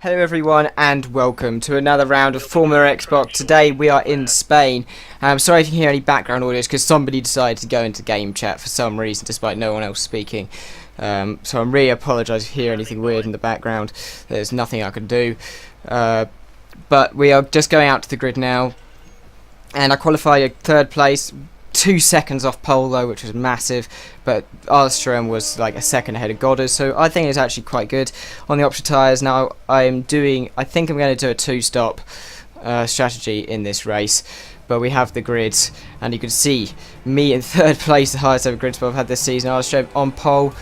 Hello everyone and welcome to another round of FormulaXbox. Today we are in Spain. I'm sorry if you hear any background audio because somebody decided to go into game chat for some reason despite no one else speaking. So I'm really apologise if you hear anything weird in the background. There's nothing I can do. But we are just going out to the grid now. And I qualified at third place. 2 seconds off pole though, which was massive, but Armstrong was like a second ahead of Goddard, so I think it's actually quite good. On the option tyres now, I think I'm going to do a two-stop strategy in this race, but we have the grids, and you can see me in third place, the highest ever grid spot I've had this season. Armstrong on pole,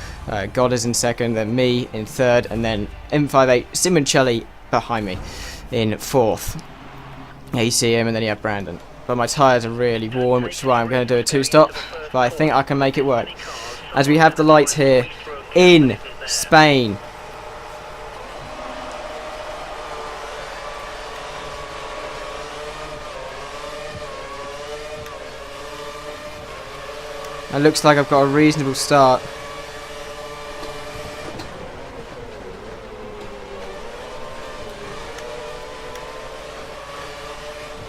Goddard's in second, then me in third, and then M58 Simoncelli behind me in fourth. Yeah, you see him, and then you have Brandon. But my tyres are really worn, which is why I'm going to do a two-stop. But I think I can make it work. As we have the lights here in Spain. It looks like I've got a reasonable start.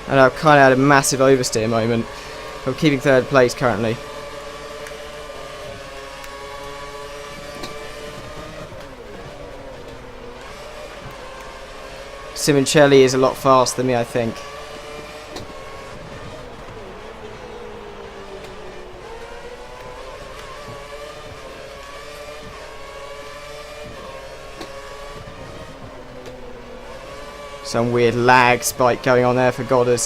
And I've kind of had a massive oversteer moment. I'm keeping third place currently. Simoncelli is a lot faster than me, I think. Some weird lag spike going on there for Goddard.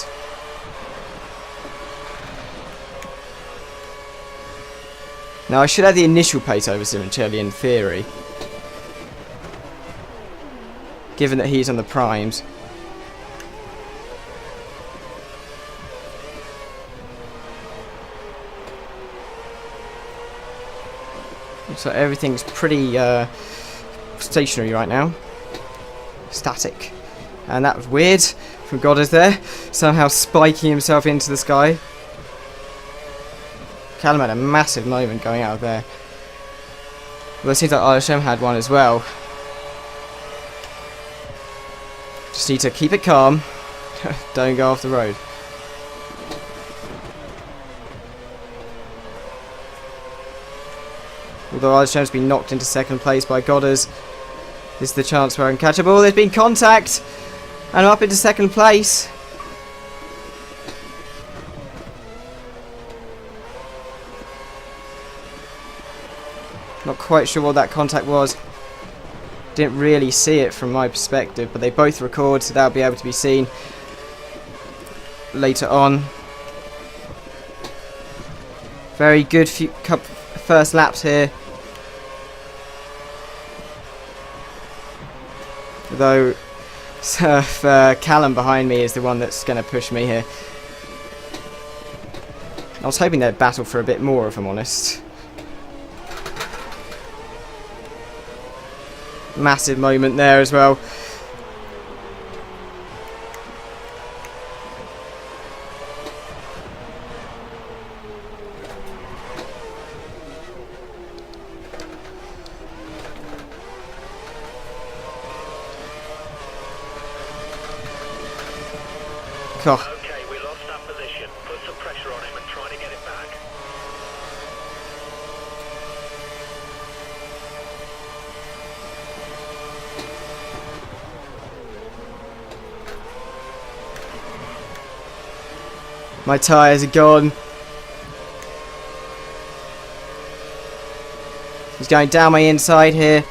Now I should have the initial pace over Simoncelli in theory, given that he's on the primes. So everything's pretty stationary right now. Static. And that was weird from Goddard there, somehow spiking himself into the sky. Callum had a massive moment going out of there. Well, it seems like R.I.P had one as well. Just need to keep it calm. Don't go off the road. Although R.I.P's been knocked into second place by Goddard, this is the chance where I can catch a ball. There's been contact! And I'm up into second place. Not quite sure what that contact was. Didn't really see it from my perspective, but they both record, so that'll be able to be seen later on. Very good first laps here. Though Callum behind me is the one that's going to push me here. I was hoping they'd battle for a bit more, if I'm honest. Massive moment there as well. Oh. Okay, we lost that position. Put some pressure on him and try to get it back. My tyres are gone. He's going down my inside here.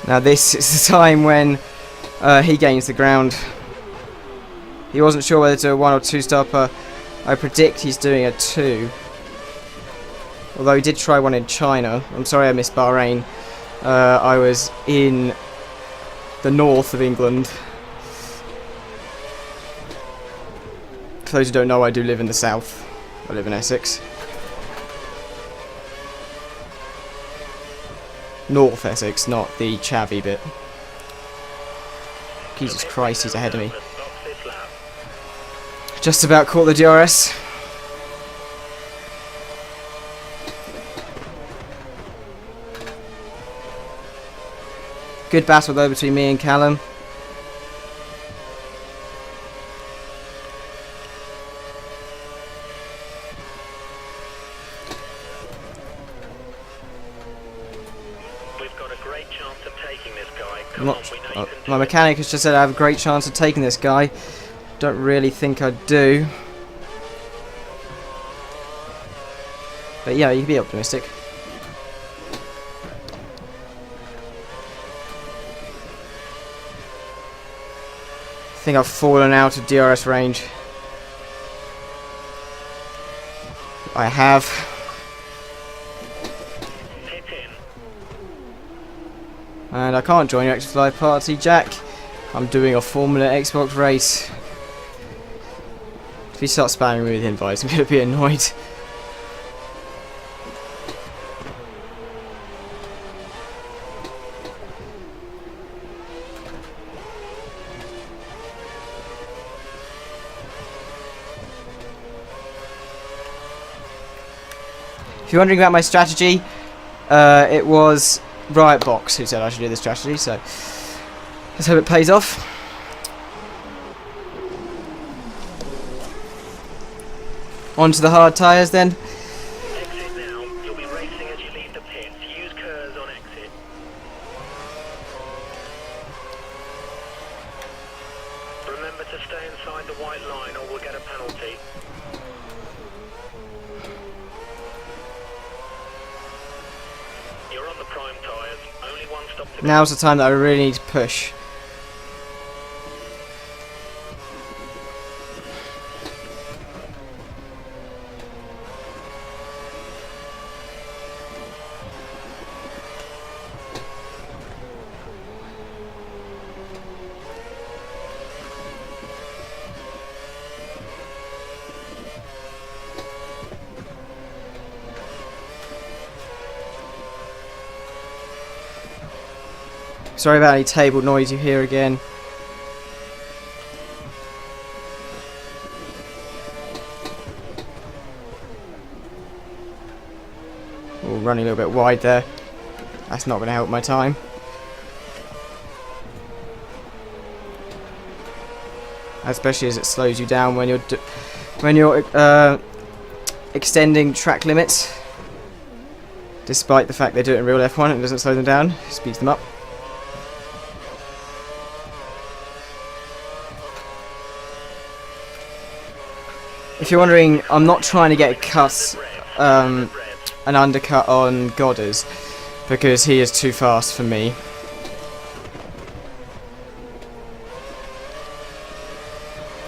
Now this is the time when he gains the ground. He wasn't sure whether to do a 1 or 2 stopper. I predict he's doing a 2. Although he did try one in China. I'm sorry I missed Bahrain. I was in the north of England For those who don't know, I do live in the south. I live in Essex. North Essex, not the chavvy bit. Jesus Christ, he's ahead of me. Just about caught the DRS. Good battle though between me and Callum. My mechanic has just said I have a great chance of taking this guy. Don't really think I do. But yeah, you can be optimistic. I think I've fallen out of DRS range. I have. And I can't join your Xbox Live party, Jack. I'm doing a FormulaXbox race. If you start spamming me with invites, I'm going to be annoyed. If you're wondering about my strategy, it was R.I.P who said I should do this strategy, so let's hope it pays off. On to the hard tyres then. Exit now. You'll be racing as you leave the pits. Use curves on exit. Remember to stay inside the white line or we'll get a penalty. You're on the prime tyres. Only one stop to go. Now's the time that I really need to push. Sorry about any table noise you hear again. Oh, running a little bit wide there. That's not going to help my time. Especially as it slows you down when you're extending track limits. Despite the fact they do it in real F1, it doesn't slow them down, it speeds them up. If you're wondering, I'm not trying to get a cut, an undercut on Goddard, because he is too fast for me.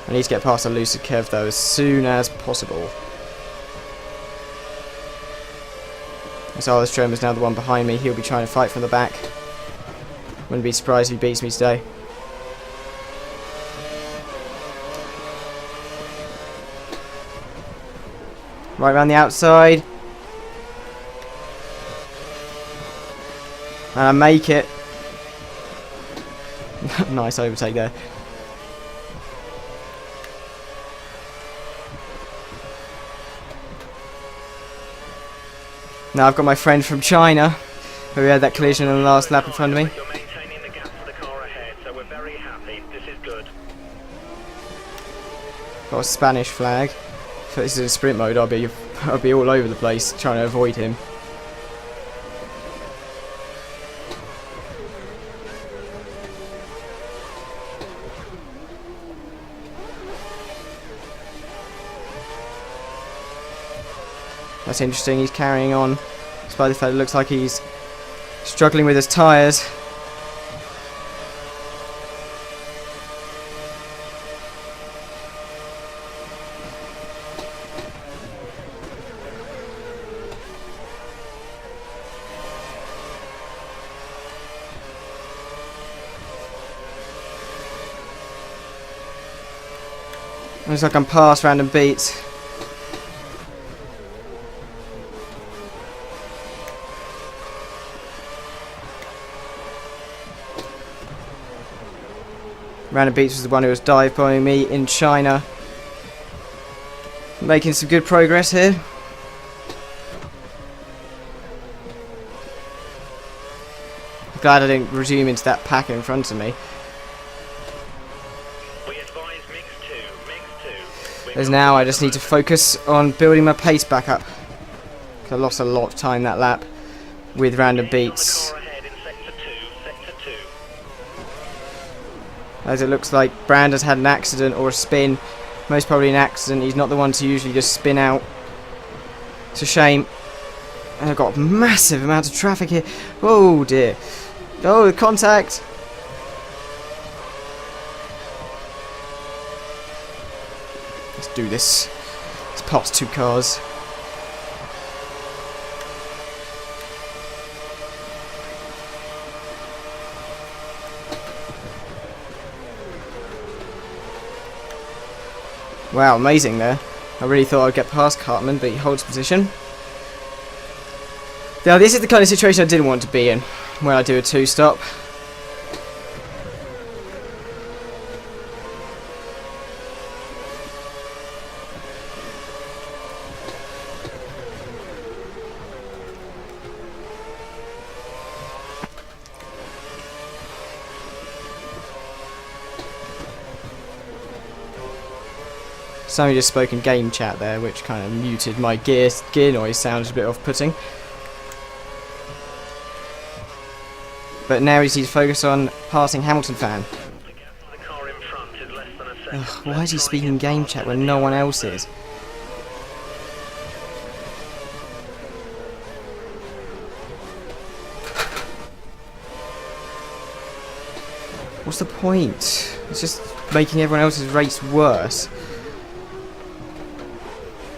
I need to get past a lucid Kev though as soon as possible. So Strom is now the one behind me. He'll be trying to fight from the back. Wouldn't be surprised if he beats me today. Right around the outside. And I make it. Nice overtake there. Now I've got my friend from China, who had that collision on the last lap in front of me. You're maintaining the gap to the car ahead, so we're very happy. This is good. Got a Spanish flag. If this is in sprint mode, I'll be all over the place trying to avoid him. That's interesting, he's carrying on, despite the fact it looks like he's struggling with his tyres. Looks like I'm past Random Beats. Random Beats was the one who was dive bombing me in China. Making some good progress here. Glad I didn't resume into that pack in front of me. As now I just need to focus on building my pace back up. I lost a lot of time that lap with Random Beats. As it looks like Brand had an accident or a spin. Most probably an accident. He's not the one to usually just spin out. It's a shame. And I've got a massive amount of traffic here. Oh dear. Oh, the contact. Let's do this. Let's pass 2 cars. Wow, amazing there. I really thought I'd get past Cartman, but he holds position. Now, this is the kind of situation I didn't want to be in when I do a 2-stop. Somebody just spoke in game chat there, which kind of muted my gear noise. Sounds a bit off-putting. But now we just need to focus on passing Hamilton Fan. Ugh, why is he speaking game chat when no one else is? What's the point? It's just making everyone else's race worse.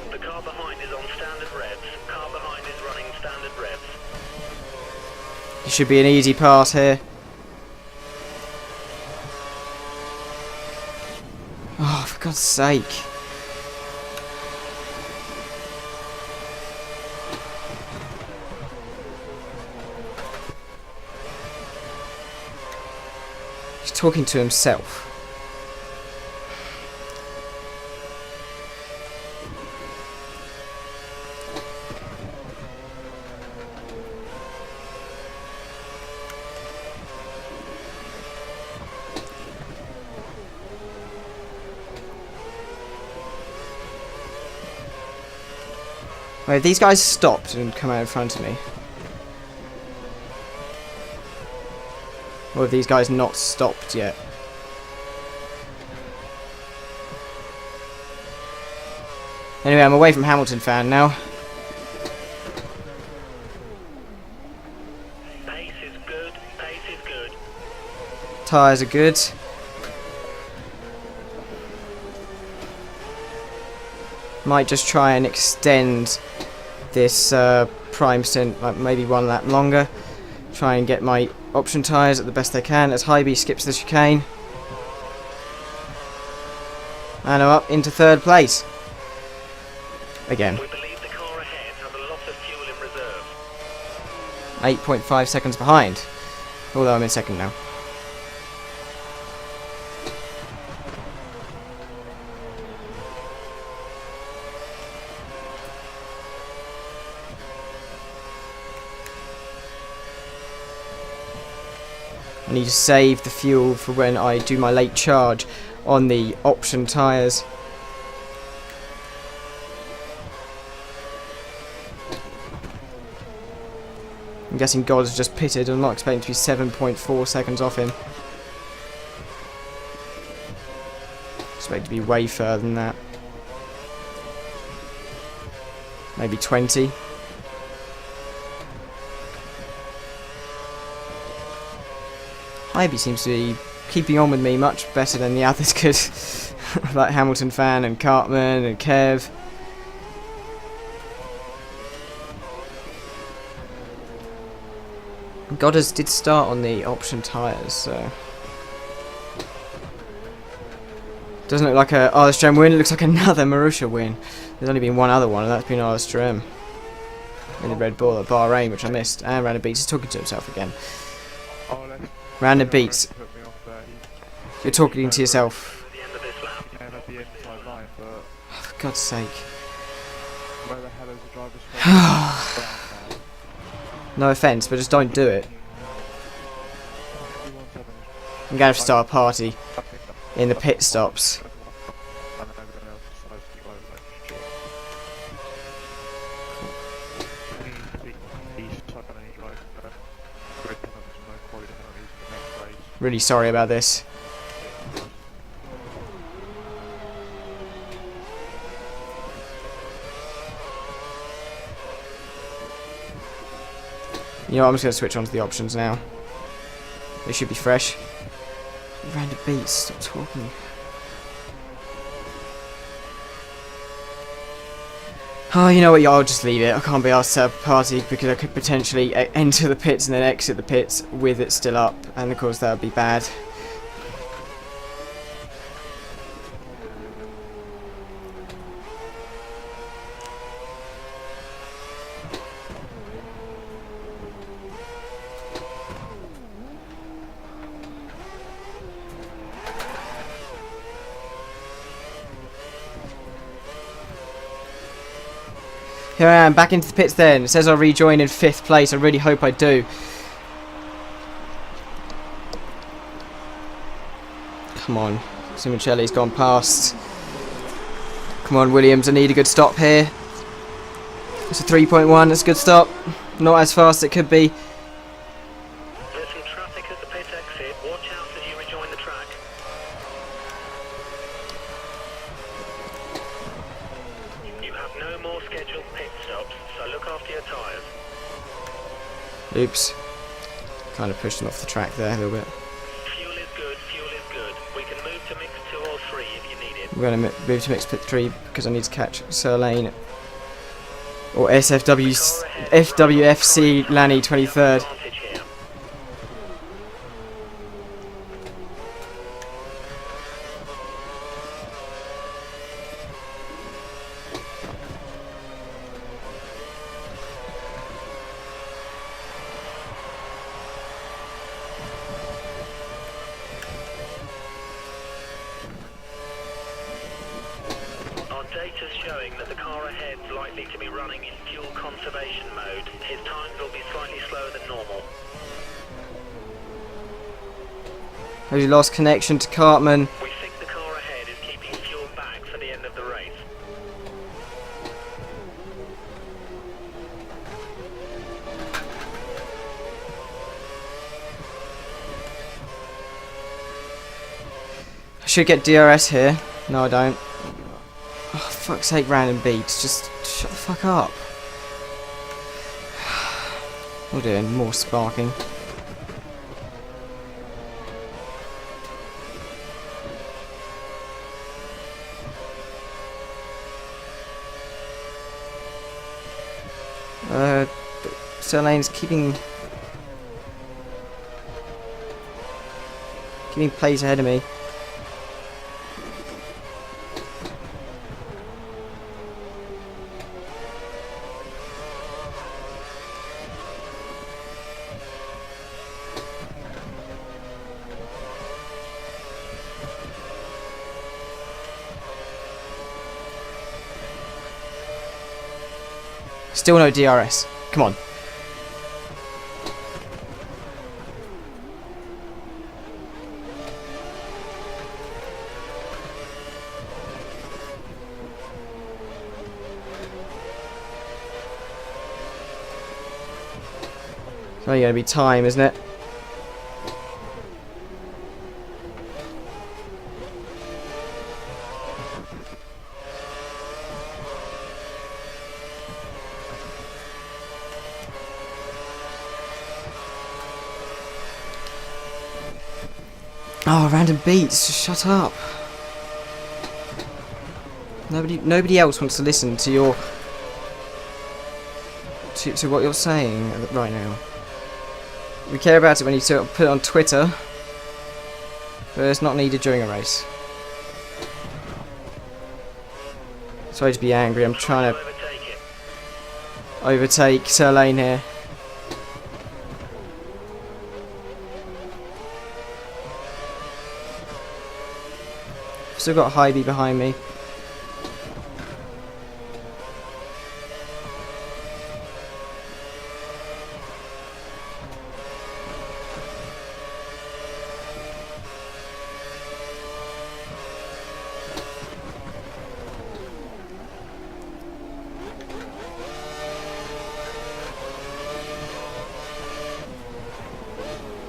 The car behind is on standard revs. Car behind is running standard revs. It should be an easy pass here. Oh, for God's sake. He's talking to himself. Wait, these guys stopped and come out in front of me. Or have these guys not stopped yet? Anyway, I'm away from Hamilton Fan now. Pace is good. Pace is good. Tyres are good. Might just try and extend this prime stint, like maybe 1 lap longer. Try and get my option tyres at the best they can as Hy-B skips the chicane. And I'm up into 3rd place. Again. We believe the car ahead has a lot of fuel in reserve. 8.5 seconds behind. Although I'm in 2nd now. I need to save the fuel for when I do my late charge on the option tyres. I'm guessing God's just pitted. I'm not expecting to be 7.4 seconds off him. Expect to be way further than that. Maybe 20. Hy-B seems to be keeping on with me much better than the others could. Like Hamilton Fan and Cartman and Kev. Goddard did start on the option tyres, so Doesn't look like a Arstrem win, it looks like another Marussia win. There's only been one other one, and that's been Arstrem. In the Red Bull at Bahrain, which I missed. And Random Beats is talking to himself again. Random Beats, you're talking to yourself. Oh, for God's sake. No offence, but just don't do it. I'm going to start a party in the pit stops. Really sorry about this. You know what, I'm just going to switch on to the options now. They should be fresh. Random Beats, stop talking. Oh, you know what, I'll just leave it. I can't be asked to have a party because I could potentially enter the pits and then exit the pits with it still up. And of course that would be bad. Here I am, back into the pits then. It says I'll rejoin in 5th place. I really hope I do. Come on. Simoncelli's gone past. Come on, Williams. I need a good stop here. It's a 3.1. That's a good stop. Not as fast as it could be. There's some traffic at the pit exit. Watch out as you rejoin the track. You have no more scheduled pit stops, so look after your tyres. Oops. Kind of pushed him off the track there a little bit. Fuel is good, fuel is good. We can move to mix 2 or 3 if you need it. We're going to move to mix pit 3 because I need to catch Sir Lane. Or FWFC Lanny 23rd. Advantage here. Our data's showing that the car ahead's likely to be running in fuel conservation mode. His times will be slightly slower than normal. Has he lost connection to Cartman? We think the car ahead is keeping fuel back for the end of the race. I should get DRS here. No, I don't. Oh, for fuck's sake, Random Beats. Just shut the fuck up. We're doing more sparking. Sir Lane's keeping plays ahead of me. Still no DRS. Come on. It's only going to be time, isn't it? Oh, Random Beats, just shut up. Nobody else wants to listen to your to what you're saying right now. We care about it when you put it on Twitter, but it's not needed during a race. Sorry to be angry, I'm trying to Overtake it. overtake Sir Lane here. Still got Hy-Vee behind me.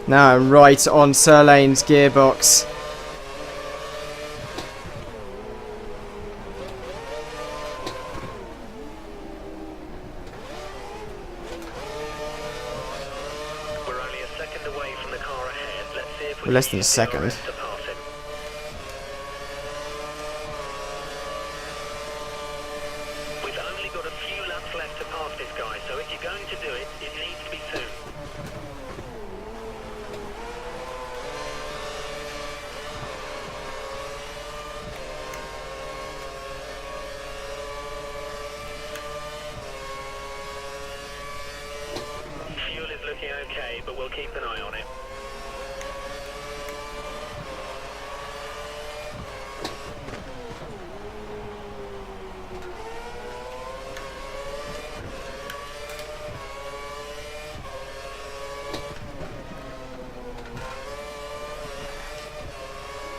Now I'm right on Sir Lane's gearbox. We're only a second away from the car ahead. Let's see if we We're less can than a use second. DRS to pass him. We've only got a few laps left to pass this guy, so if you're going to do it, it needs to be soon. Fuel is looking okay, but we'll keep an eye on it.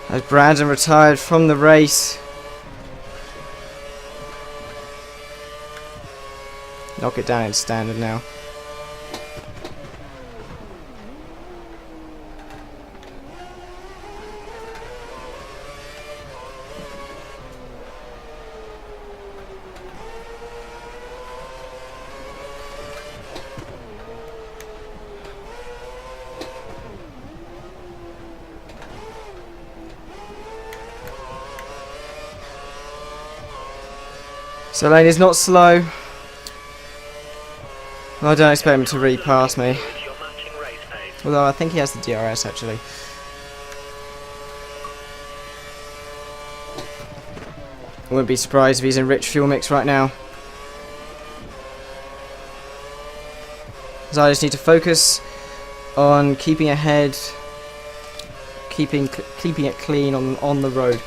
As Brandon retired from the race. Knock it down in standard now. So Lane is not slow. Well, I don't expect him to repass me. With your matching race pace. Although I think he has the DRS actually. I wouldn't be surprised if he's in rich fuel mix right now. So I just need to focus on keeping ahead, keeping it clean on the road.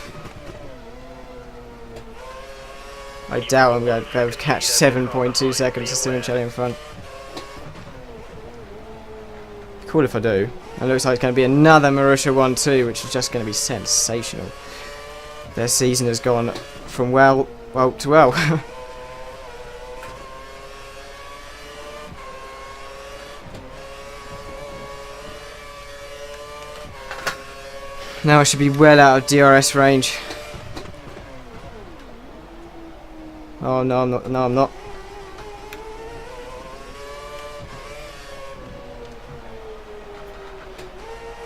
I doubt I'm going to be able to catch 7.2 seconds to Simoncelli in front. Cool if I do. It looks like it's going to be another Marussia 1-2, which is just going to be sensational. Their season has gone from well to well. Now I should be well out of DRS range. Oh no, I'm not. No, I'm not.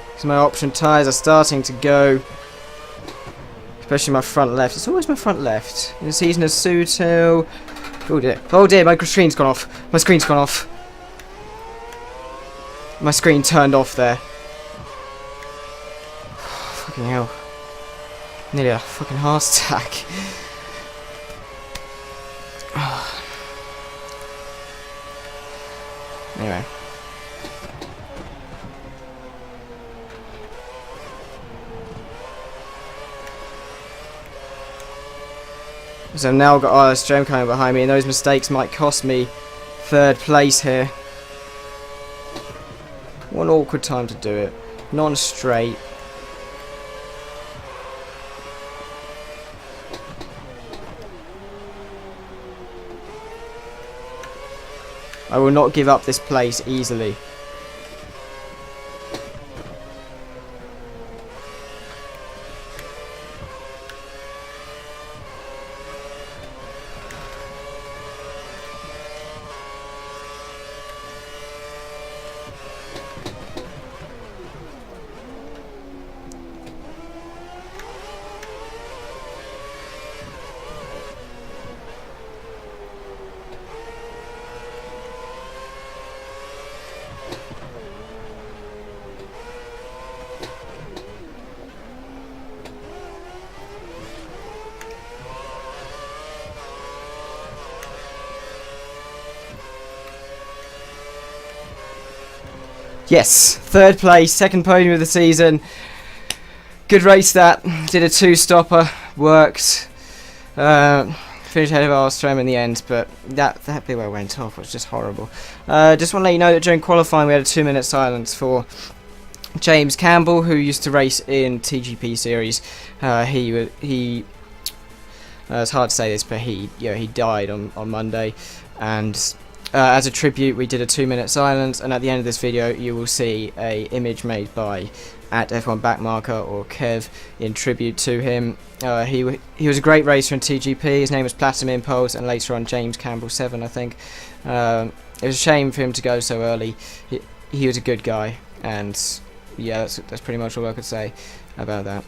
Because my option tyres are starting to go. Especially my front left. It's always my front left. In the season of Sutil. Oh dear. Oh dear, my screen's gone off. My screen's gone off. My screen turned off there. Fucking hell. Nearly a fucking heart attack. Anyway. So I've now got RS Gem coming behind me, and those mistakes might cost me third place here. One awkward time to do it. Non-straight. I will not give up this place easily. Yes, third place, second podium of the season. Good race that. Did a 2-stopper, worked. Finished ahead of R.I.P in the end, but that bit where I went off was just horrible. Just want to let you know that during qualifying we had a 2-minute silence for James Campbell, who used to race in TGP series. It's hard to say this, but he died on Monday, and as a tribute we did a 2-minute silence, and at the end of this video you will see a image made by @F1 Backmarker or Kev in tribute to him. He was a great racer in TGP. His name was Platinum Impulse, and later on James Campbell 7, I think. It was a shame for him to go so early. He was a good guy, and yeah, that's pretty much all I could say about that.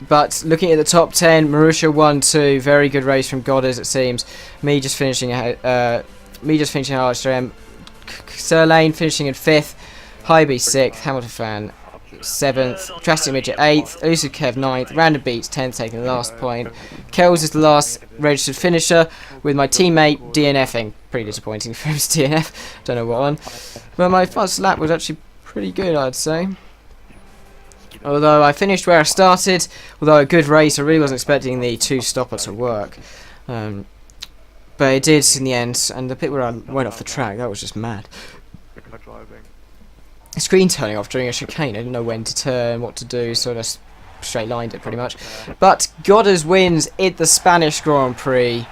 But looking at the top 10, Marussia 1-2, very good race from Goddard, it seems. Me just finishing R.I.P, Sir Lane finishing in 5th, Hybe 6th, Hamilton Fan 7th, Drastic Midget 8th, Elusive Kev 9th, Random Beats 10th, taking the last point. Kells is the last registered finisher, with my teammate DNFing. Pretty disappointing for him to DNF, don't know what one. But my first lap was actually pretty good, I'd say. Although I finished where I started, although a good race, I really wasn't expecting the 2-stopper to work. But it did in the end, and the bit where I went off the track, that was just mad. Screen turning off during a chicane, I didn't know when to turn, what to do, so I just straight lined it pretty much. But Goddard wins at the Spanish Grand Prix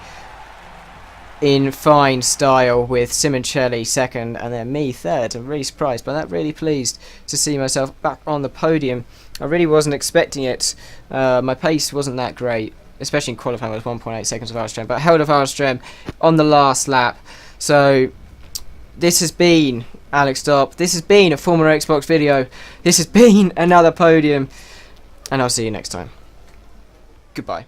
in fine style, with Simoncelli 2nd and then me 3rd. I'm really surprised by that, really pleased to see myself back on the podium. I really wasn't expecting it. My pace wasn't that great, especially in qualifying with 1.8 seconds of R.I.P, but I held off R.I.P on the last lap. So this has been Alex Dopp. This has been a FormulaXbox video. This has been another podium, and I'll see you next time. Goodbye.